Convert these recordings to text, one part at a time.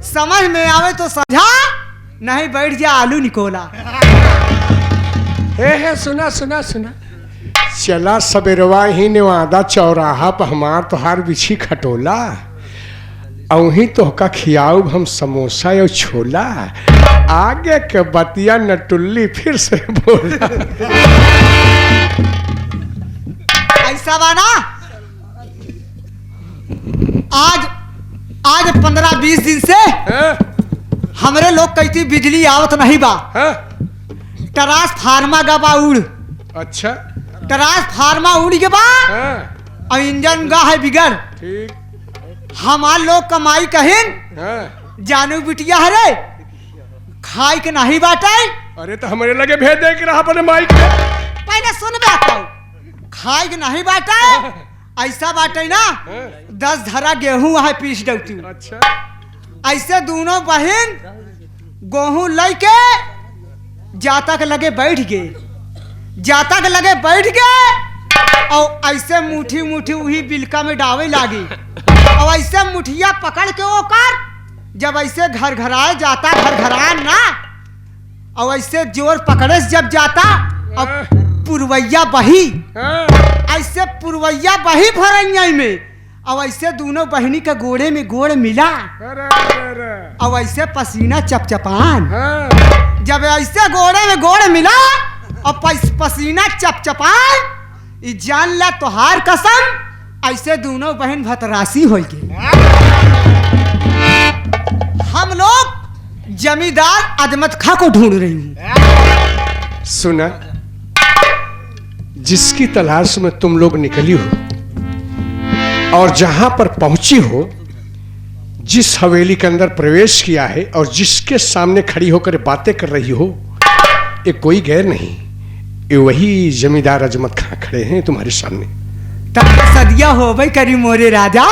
समझ में आवे तो समझा, नहीं बैठ जा आलू निकोला। हे सुना सुना सुना, चला सबेरवा ही नेवादा चौराहा पर हमार तोहार बिछी खटोला, औही तोहका खियाऊ हम समोसा और छोला, आगे के बतिया नटुल्ली फिर से बोला। ऐसा बाना, आज 15-20 दिन से हमरे लोग कहती बिजली आवत नहीं बा। ट्रांसफार्मा का बा उड़। अच्छा, ट्रांसफार्मा उड़ के बा और इंजन गा है बिगड़। ठीक, हमार लोग कमाई कहिन जानू बिटिया हरे खाई के नहीं बाटे। अरे तो हमारे लगे भेज दे के रहा अपने माइक पे। पहले सुन बात, खाई के नहीं बाटे। ऐसा बाटे ना 10 धरा गेहूं है पीस डौती। अच्छा, ऐसे दोनों बहन गेहूं लेके जाता के लगे बैठ गए, जाता के लगे बैठ गए और ऐसे मुठी मुठी वही बिलका में डावे लागी और ऐसे मुठिया पकड़ के ओकर जब ऐसे घर घराए जाता, घर घराए ना, और ऐसे जोर पकड़े जब जाता और पुरवैया बही, ऐसे पुरवैया बही भरैया में और ऐसे दोनों बहनी के गोड़े में गोड़ मिला और ऐसे पसीना चपचपान। जब ऐसे गोड़े में गोड़ मिला और पसीना चपचपान, ई जान ला तोहार कसम ऐसे दोनों बहन भतरासी हो गए। हम लोग जमींदार अजमत खां को ढूंढ रही हूँ। सुना, जिसकी तलाश में तुम लोग निकली हो और जहां पर पहुंची हो, जिस हवेली के अंदर प्रवेश किया है और जिसके सामने खड़ी होकर बातें कर रही हो, ये कोई गैर नहीं, ये वही जमींदार अजमत खां खड़े हैं तुम्हारे सामने। तब सदिया हो भाई करी मोरे राजा।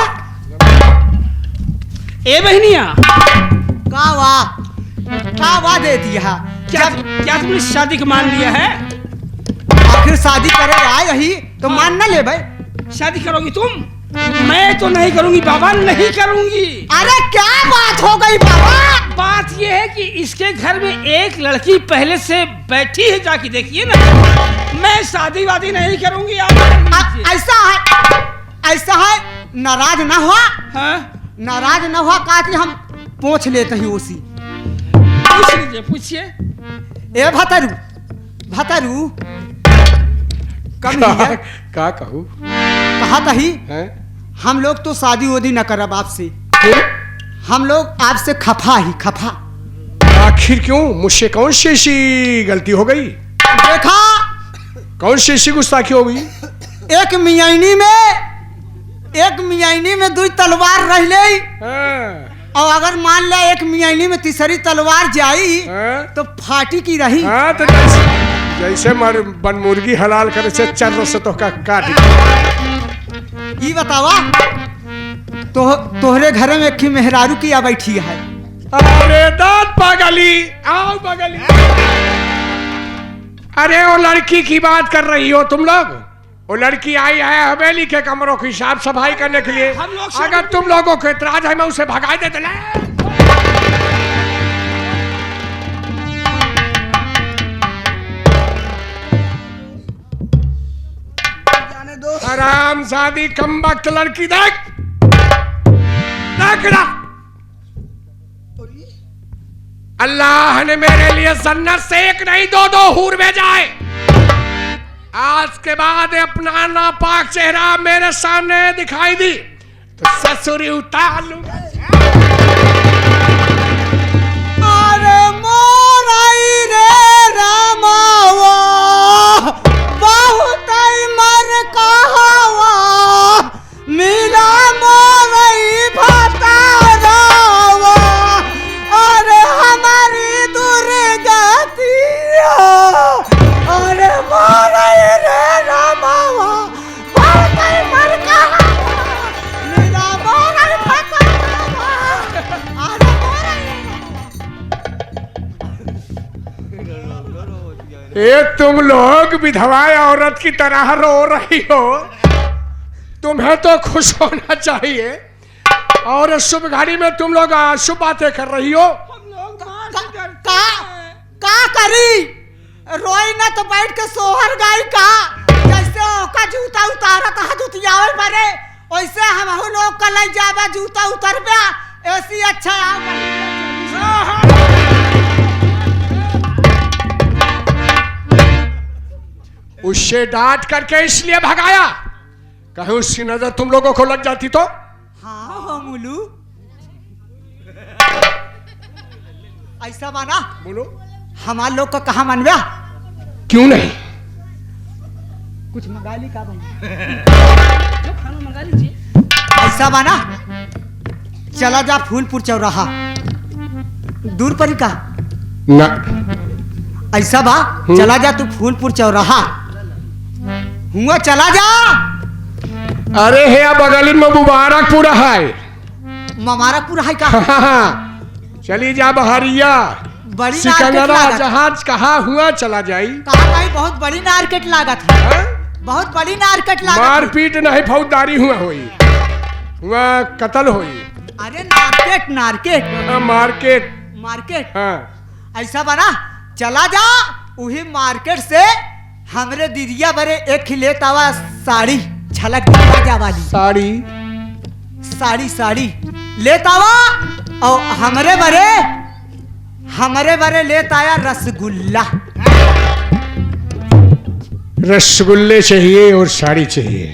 ए बहनिया, का वाह दे दिया। क्या तुमने शादी को मान लिया है? आखिर शादी करे आए यही तो मान ना ले भाई। शादी करोगी तुम? मैं तो नहीं करूंगी बाबा, नहीं करूंगी। अरे क्या बात हो गई बाबा? बात ये है कि इसके घर में एक लड़की पहले से बैठी है, जाके देखिए ना। मैं शादी वादी नहीं करूंगी। ऐसा है नाराज ना हुआ? हाँ? नाराज ना हुआ कहा कि हम पूछ लेते ही उसी। पूछ लीजिए, पूछिए। ए भतरू भतरू का कहूँ, कहा तही हम लोग तो शादी वादी न करब आपसे, हम लोग आपसे खफा ही खफा। आखिर क्यों? मुझसे कौन सी ऐसी गलती हो गई? देखा, कौन सी ऐसी गुस्ताखी हो गई? एक मियाइनी में 2 तलवार रह ले, और अगर मान ले एक मियाइनी में तीसरी तलवार जाई तो फाटी की रही। तो जैसे बन मुर्गी हलाल करे से चर से तो का काट। ये बतावा तोहरे घरे में एक मेहरारू किया बैठी है। अरे दांत पागली, आओ पागली। अरे वो लड़की की बात कर रही हो तुम लोग? वो लड़की आई है हवेली के कमरों की साफ सफाई करने के लिए। अगर तुम लोगों को इतराज है, मैं उसे भगा देते। आराम शादी कम वक्त लड़की देख ना। अल्लाह ने मेरे लिए जन्नत से 1 नहीं 2 हूर भेजा है। आज के बाद अपना नापाक चेहरा मेरे सामने दिखाई दी तो ससुरी उतार लूंगा। अरे मोराई रे रामावा, बहुत मर कहावा, मिला मोरई भतारावा, अरे हमारी दुर्गतिया, अरे मोरई रे रामावा, बहुत मर कहावा, मिला मोरई भतारावा, अरे ये तुम लोग विधवा औरत की तरह रो रही हो, तुम्हें तो खुश होना चाहिए। और शुभ घड़ी में तुम लोग शुभ बातें कर रही हो। हम लोग माँ से डरते हैं। का करी रोई ना तो बैठ के सोहर गाई का जैसे ओका जूता उतारत हा जुतियावे परे वैसे हम लोग कल जाबा जूता उतर पे ऐसी अच्छा आओ उससे डांट करके इसलिए भगाया कहीं उसकी नजर तुम लोगों को लग जाती तो। हाँ हो मुलू ऐसा माना बोलो हमार लोग का कहा मनवा क्यों नहीं। कुछ मंगा ली का भाई जो खाना मंगा लीजिए। ऐसा माना चला जा फूलपुर चौराहा दूर परी का ना ऐसा बा चला जा तू फूलपुर चौराहा हुआ चला जा। अरे है बगल में मुबारकपुर है। मुबारकपुर है का चली जा बहरिया बड़ी सिकंदरा मार्केट जहाज कहाँ हुआ चला जाई। कहा कहीं बहुत बड़ी मार्केट लागत है बहुत बड़ी मार्केट लागत मारपीट नहीं फौजदारी हुआ हुई हुआ कत्ल हुई। अरे मार्केट मार्केट मार्केट मार्केट हाँ ऐसा बना चला जा वही मार्केट से हमरे दीदिया बरे एक खिलेतावा साड़ी झलक जा वाली साड़ी साड़ी साड़ी लेतावा और हमरे बरे लेता आया रसगुल्ला। रसगुल्ले चाहिए और साड़ी चाहिए।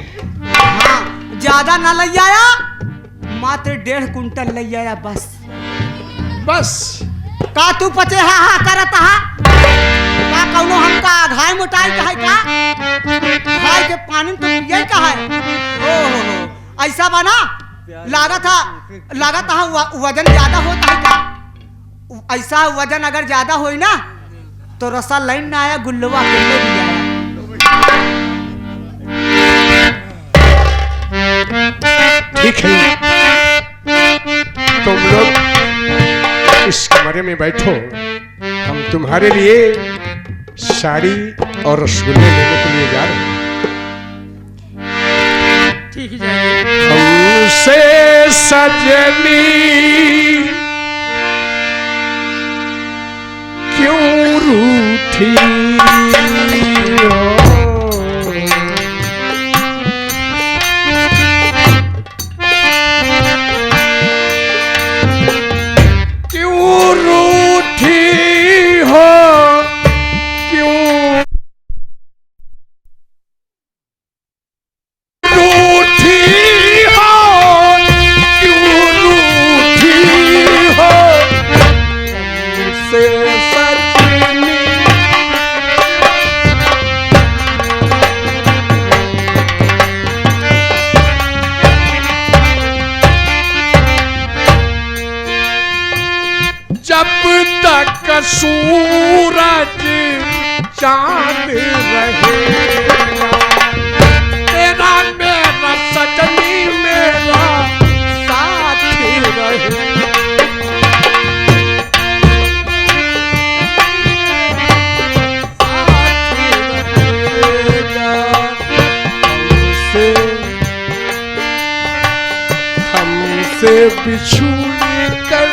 हाँ ज्यादा ना ले आया मात्र 1.5 कुंटल ले आया बस बस का तू पचे हा करत हा का कौनो हमका घाय मोटाई कहे का खाए के पानी तो पिए का है हो ऐसा बना लागत हा वजन ज्यादा होता है का ऐसा वजन अगर ज्यादा होई ना तो रसा लाइन ना आया गुल्लवा के ले भी आया। ठीक है तुम लोग इस कमरे में बैठो हम तुम्हारे लिए साड़ी और रसगुल्ले लेने के लिए जा रहे हैं। ठीक है जाइए। हमसे सजनी क्यों रूठी हो सूरज चांद रहेगा तेरा मेरा सजनी मेरा साथी रहेगा हमसे बिछुड़ कर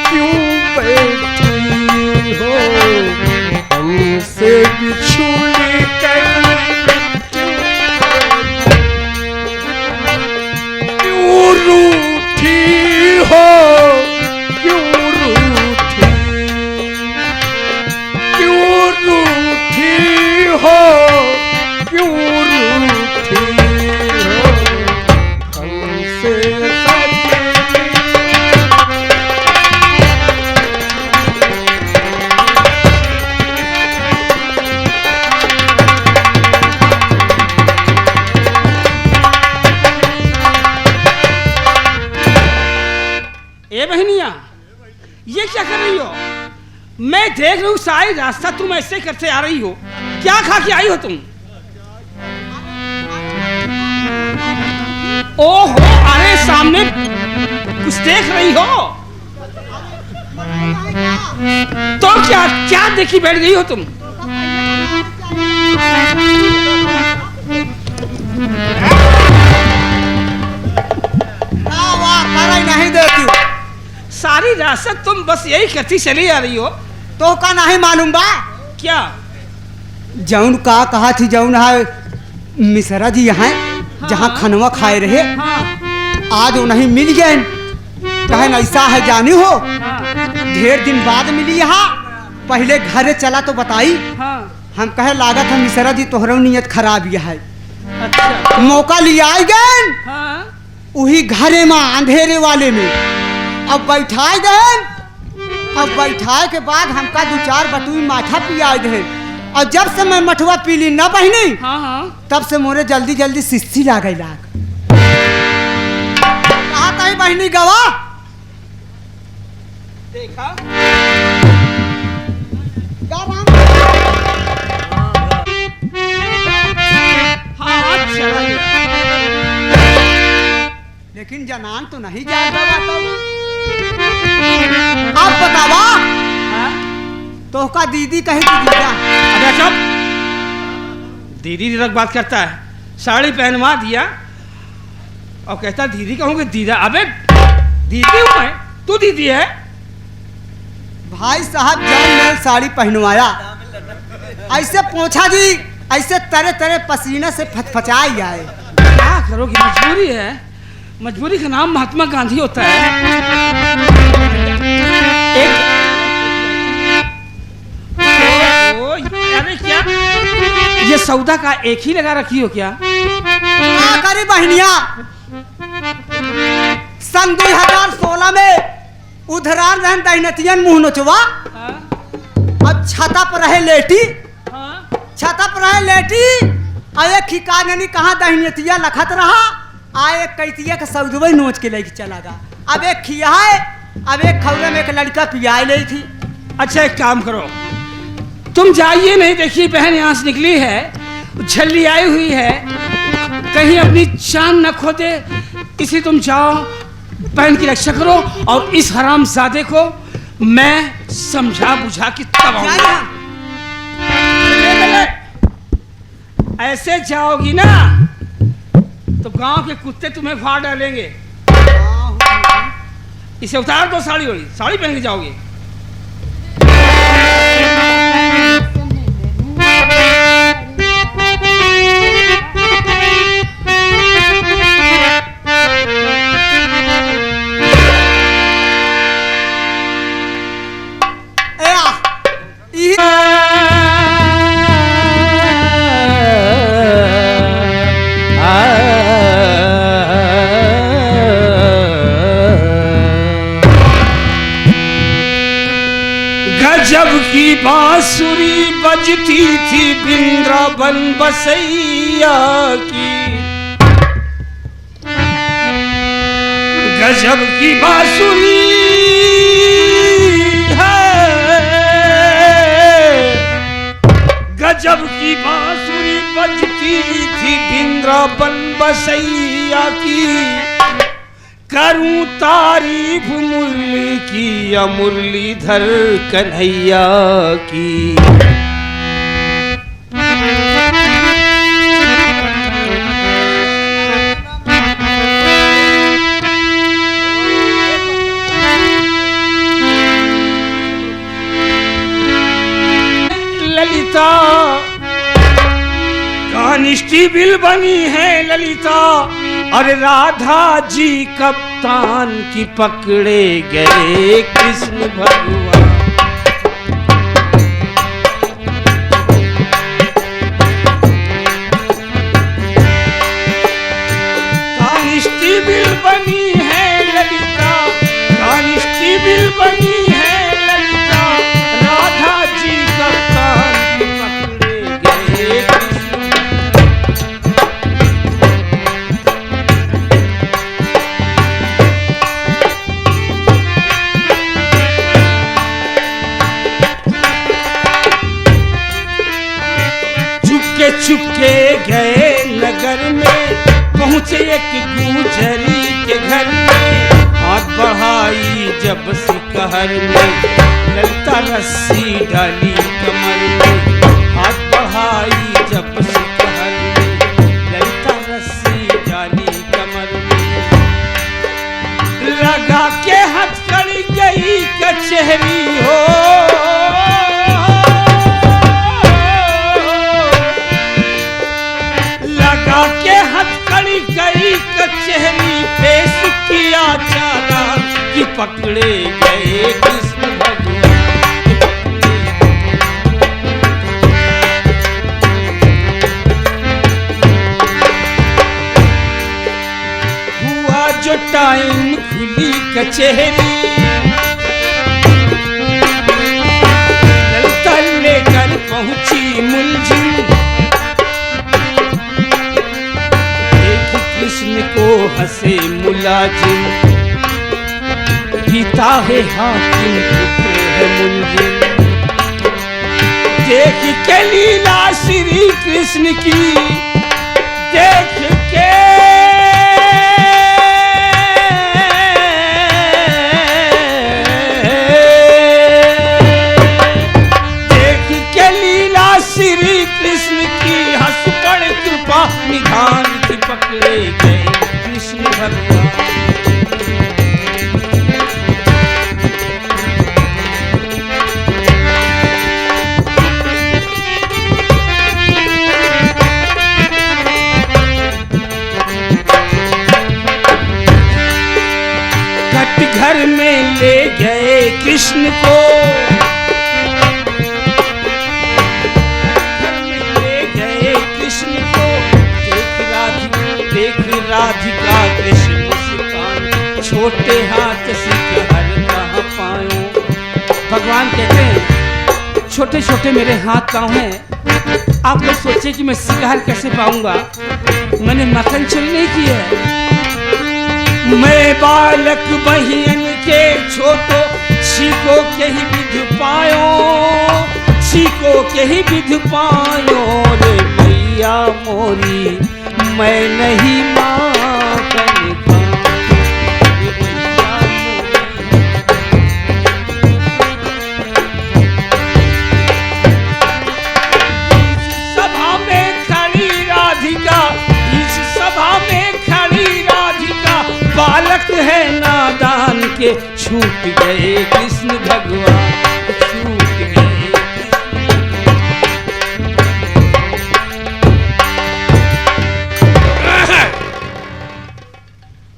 क्यों बैठी हो हमसे बिछुड़ कर क्यों रूठी हो क्यों रूठी हो क्यों रूठी हो हमसे ए बहनिया ये क्या कर रही हो? मैं देख रही हूँ सारी रास्ता तुम ऐसे करते आ रही हो, क्या खा के आई हो तुम? ओहो, अरे सामने कुछ देख रही हो तो क्या क्या देखी बैठ गई हो तुम? सारी रास्ता तुम बस यही करती चली आ रही हो। तो का नहीं मालूम बा क्या? जौन का कहा थी जौन है मिश्रा जी यहाँ जहाँ खनवा खाए रहे हाँ आज वो नहीं मिल गए। कहे ऐसा है जानी हो हाँ ढेर दिन बाद मिली यहाँ पहले घरे चला तो बताई। हाँ। हम कहे लागत है मिश्रा जी तोहरो नियत खराब यह है। अच्छा। मौका लिया आई गए हाँ वही घरे में अंधेरे वाले में अब बैठाए गए। अब बैठाए के बाद हमका 2-4 बटुई माठा पियाए गए और जब से मैं मठुआ पीली न बहनी हाँ हाँ तब से मोरे जल्दी जल्दी सिस्सी लागे लाग। कहा कहीं बहनी गवा देखा हाँ चला गया। लेकिन जनान तो नहीं जाए बाबा तो आप बतावा हाँ? तो का दीदी कहे कि दीदा अबे चुप। दीदी तक बात करता है। साड़ी पहनवा दिया और कहता दीदी कहूँगी दीदा। अबे दीदी हूँ मैं, तू दीदी है। भाई साहब जान में साड़ी पहनवाया ऐसे पोछा जी ऐसे तरह तरह पसीने से फचफचाई आए। क्या करोगी, मजबूरी है। मजबूरी का नाम महात्मा गांधी होता है। अरे क्या ये सौदा का एक ही लगा रखी हो क्या? क्या करी बहनिया सन 2016 में उधरान रहन दहनतियन मुंह नोचवा अब छाता पर रहे लेटी छाता पर रहे लेटी आए खिका नहीं कहाँ दहनतिया लखत रहा आए कैतिया का सौदवई नोच के लेके चला गया। अब एक खिया है अब एक खौरे में एक लड़का पियाए ले थी। अच्छा एक काम करो तुम जाइए, नहीं देखिए बहन यहाँ से निकली है झल्ली आई हुई है कहीं अपनी जान न खो दे, इसी तुम जाओ बहन की रक्षा करो और इस हरामजादे को मैं समझा बुझा के तब आऊंगा। ऐसे जाओगी ना तो गांव के कुत्ते तुम्हें फाड़ डालेंगे। इसे उतार दो साड़ी वाली, साड़ी पहन के जाओगे। गजब की बांसुरी बजती थी वृंदावन बसैया की, गजब की बांसुरी है, गजब की बांसुरी बजती थी वृंदावन बसैया की, करूं तारीफ मुरली की या मुरलीधर कन्हैया की। ललिता कांस्टेबल बनी है ललिता, और राधा जी कप्तान की पकड़े गए कृष्ण भगवान। कांस्टेबल बनी है ललिता, कांस्टेबल बनी है ललिता, राधा जी कप्तान की पकड़े गए कृष्ण। चुपके गए नगर में, पहुंचे एक गुजरी के घर में, हाथ बढ़ाई जब सिकहर में, ललिता रस्सी डाली कमर में, हाथ बढ़ाई जब सिकहर में, ललिता रस्सी डाली कमर में, लगा के हाथ हथकड़ी गई कचहरी हो, लगा के हथकड़ी गई कचहरी, पेश किया चालान कि पकड़े गए कृष्ण भगवान। हुआ जो टाइम खुली कचहरी, ललता लेकर पहुंची मुलजिम, देख कृष्ण को हंसे मुलाजिम, पिता है हाकिम पुत्र है मुलजिम। देख के लीला श्री कृष्ण की, देख के लीला श्री कृष्ण की, हंस पड़ कृपा निधान की पकड़े गए कृष्ण भगवान। घर में ले गए कृष्ण को, घर में ले गए कृष्ण को, देख राधिका कृष्ण मुस्कान, छोटे हाथ से हर कहाँ पायो। भगवान कहते हैं छोटे छोटे मेरे हाथ पाँव हैं, आप लोग सोचे कि मैं शिकार कैसे पाऊंगा, मैंने मक्खन चोरी नहीं की है। मैं बालक बहियन के छोटो, छीको के ही विध पायो, छीको के ही विध पायो रे मैया मोरी, मैं नहीं माखन सभा में खड़ी राधिका, इस सभा में खड़ी राधिका, बालक है नादान के छूट गए कृष्ण भगवान, छूट गए।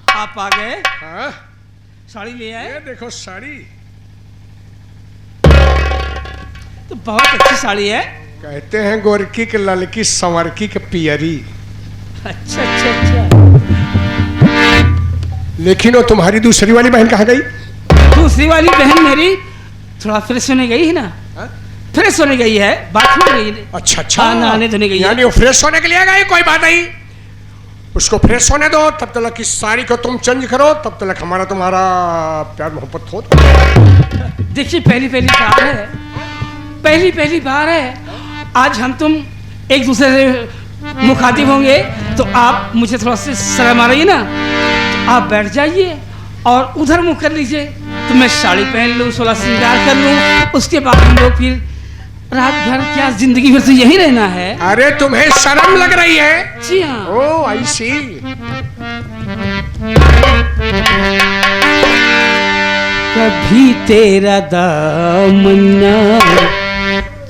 आप आ गए? हाँ? साड़ी ले आए? ये देखो साड़ी, तो बहुत अच्छी साड़ी है। कहते हैं गोरकी के ललकी, संवरकी के पियरी। अच्छा अच्छा अच्छा। लेकिन वो तुम्हारी दूसरी वाली बहन कहाँ गई? दूसरी वाली बहन मेरी थोड़ा फ्रेश होने गई है ना, फ्रेश होने गई है, बाथरूम गई है। अच्छा अच्छा, नहाने धोने गई है। यानी वो फ्रेश होने के लिए गई, कोई बात नहीं, उसको फ्रेश होने दो, तब तक की साड़ी को तुम चेंज करो, तब तक हमारा तुम्हारा प्यार मोहब्बत हो। देखिए पहली पहली बार है, पहली पहली बार है, आज हम तुम एक दूसरे से मुखातिब होंगे, तो आप मुझे थोड़ा सा शर्म आ रही है ना, आप बैठ जाइए और उधर मुँह कर लीजिए, तो मैं साड़ी पहन लूँ, 16 श्रृंगार कर लूँ, उसके बाद हम लोग फिर रात भर क्या जिंदगी भर तो यही रहना है। अरे तुम्हें शर्म लग रही है? जी हाँ। ओ आई सी। कभी तेरा दामन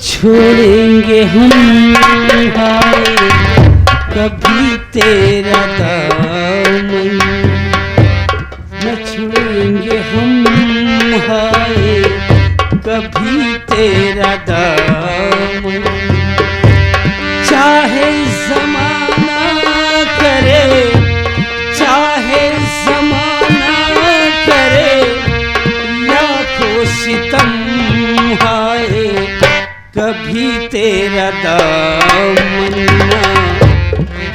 छोड़ेंगे हम, हाय कभी तेरा दामन न छोड़ेंगे हम, हाय कभी तेरा दामन, चाहे जमाना करे, चाहे जमाना करे, लाखों सितम, हाय कभी तेरा दामन न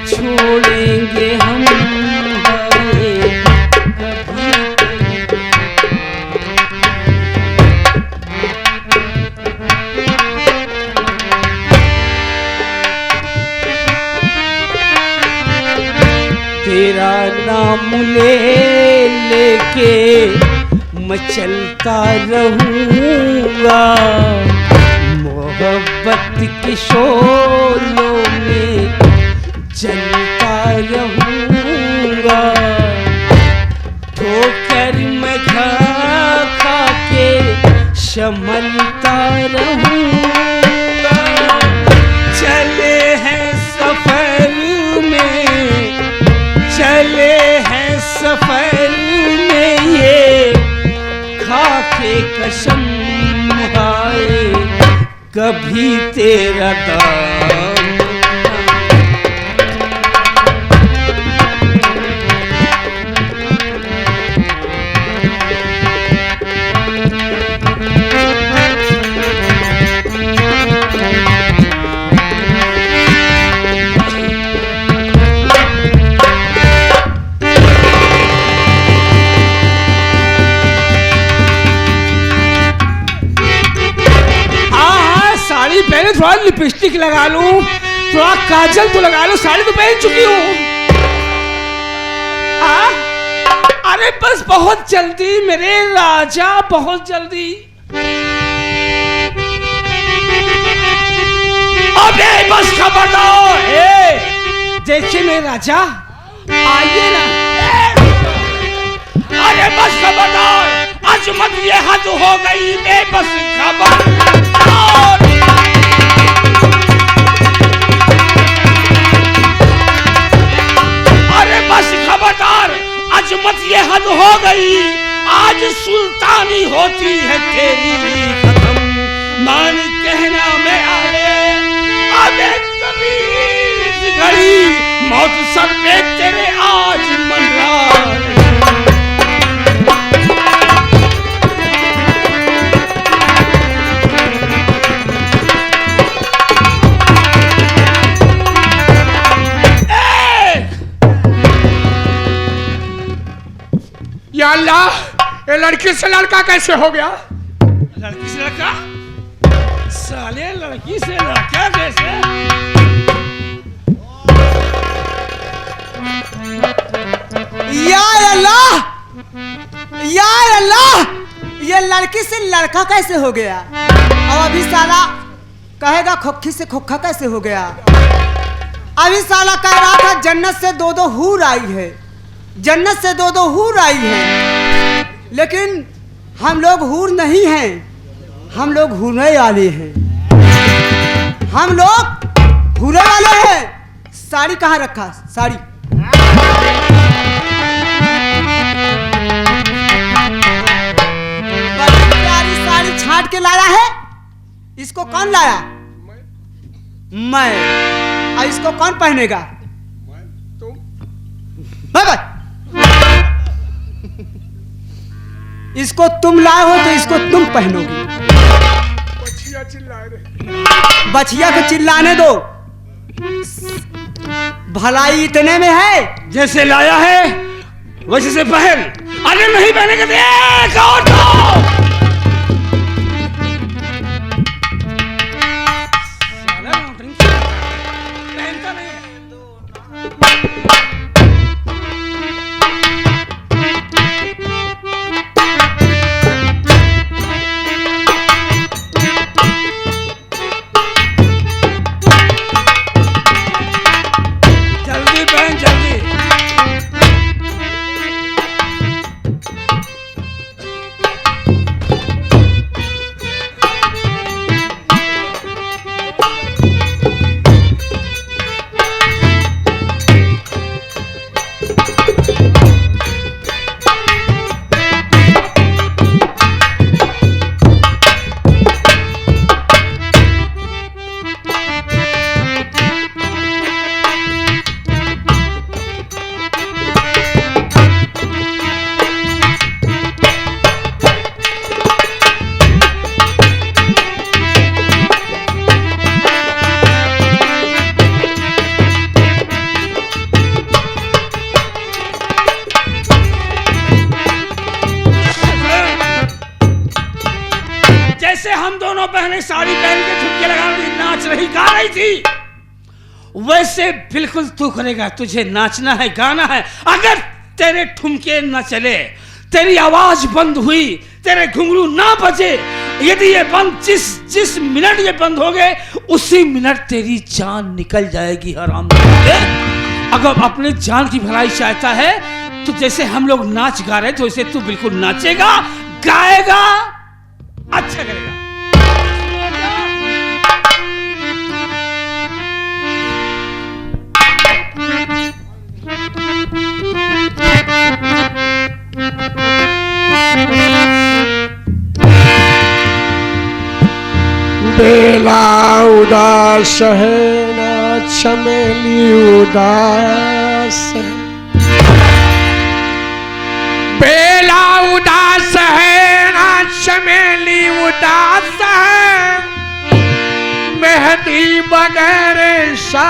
छोड़ेंगे हम, हाय कभी तेरा नाम ले लेके मैं चलता रहूँगा, मोहब्बत की शोलों में जलता रहूँगा, ठोकर मैं खा चमलता रहूंगा। चले हैं सफर में, चले हैं सफर में, ये खाके कसम हाय कभी तेरा दाम। पहले थोड़ा लिपस्टिक लगा लूं, थोड़ा काजल तो लगा लूं, साड़ी तो पहन चुकी हूं। अरे बस बहुत जल्दी मेरे राजा, बहुत जल्दी। अबे बस खबर दो। देखिए मेरे राजा, आइए ना। अरे बस खबर दो, अजमत ये हद हो गई, बेबस खबर दो। बस खबरदार, अजमत ये हद हो गई, आज सुल्तानी होती है तेरी खत्म। मान कहना मैं आए, अबे कभी इस घड़ी मौत सर पे तेरे आज मंडरा। या अल्लाह, ये लड़की से लड़का कैसे हो गया? लड़की से लड़का? साले लड़की से लड़का कैसे? या अल्लाह, या अल्लाह, ये लड़की से लड़का कैसे हो गया? और अभी साला कहेगा खोखी से खोखा कैसे हो गया? अभी साला कह रहा था जन्नत से दो दो हूर आई है, जन्नत से दो दो हूर आई है, लेकिन हम लोग हूर नहीं हैं, हम लोग हूरने वाले हैं, हम लोग हूरे वाले हैं। साड़ी कहाँ रखा? साड़ी बड़ी प्यारी साड़ी छाट के लाया है। इसको कौन लाया? मैं। और इसको कौन पहनेगा? तुम। इसको तुम लाए हो तो इसको तुम पहनोगी। बछिया चिल्लाए रहे। बछिया को चिल्लाने दो, भलाई इतने में है। जैसे लाया है वैसे से पहन। अरे नहीं पहनेगा देख और तो। हम दोनों बहनें साड़ी पहन के ठुमके लगा रही नाच रही गा रही थी, वैसे बिल्कुल तू करेगा। तुझे नाचना है, गाना है। अगर तेरे ठुमके न चले, तेरी आवाज बंद हुई, तेरे घुंघरू ना बजे, यदि ये बंद जिस मिनट ये बंद हो गए उसी मिनट तेरी जान निकल जाएगी हराम। अगर अपने जान की भलाई चाहता है तो जैसे हम लोग नाच गा रहे थे वैसे तू बिल्कुल नाचेगा, गाएगा, अच्छा बेला उदास है ना चमेली उदास है, बेला उदास है ना चमेली उदास है, मेहंदी बगैर सा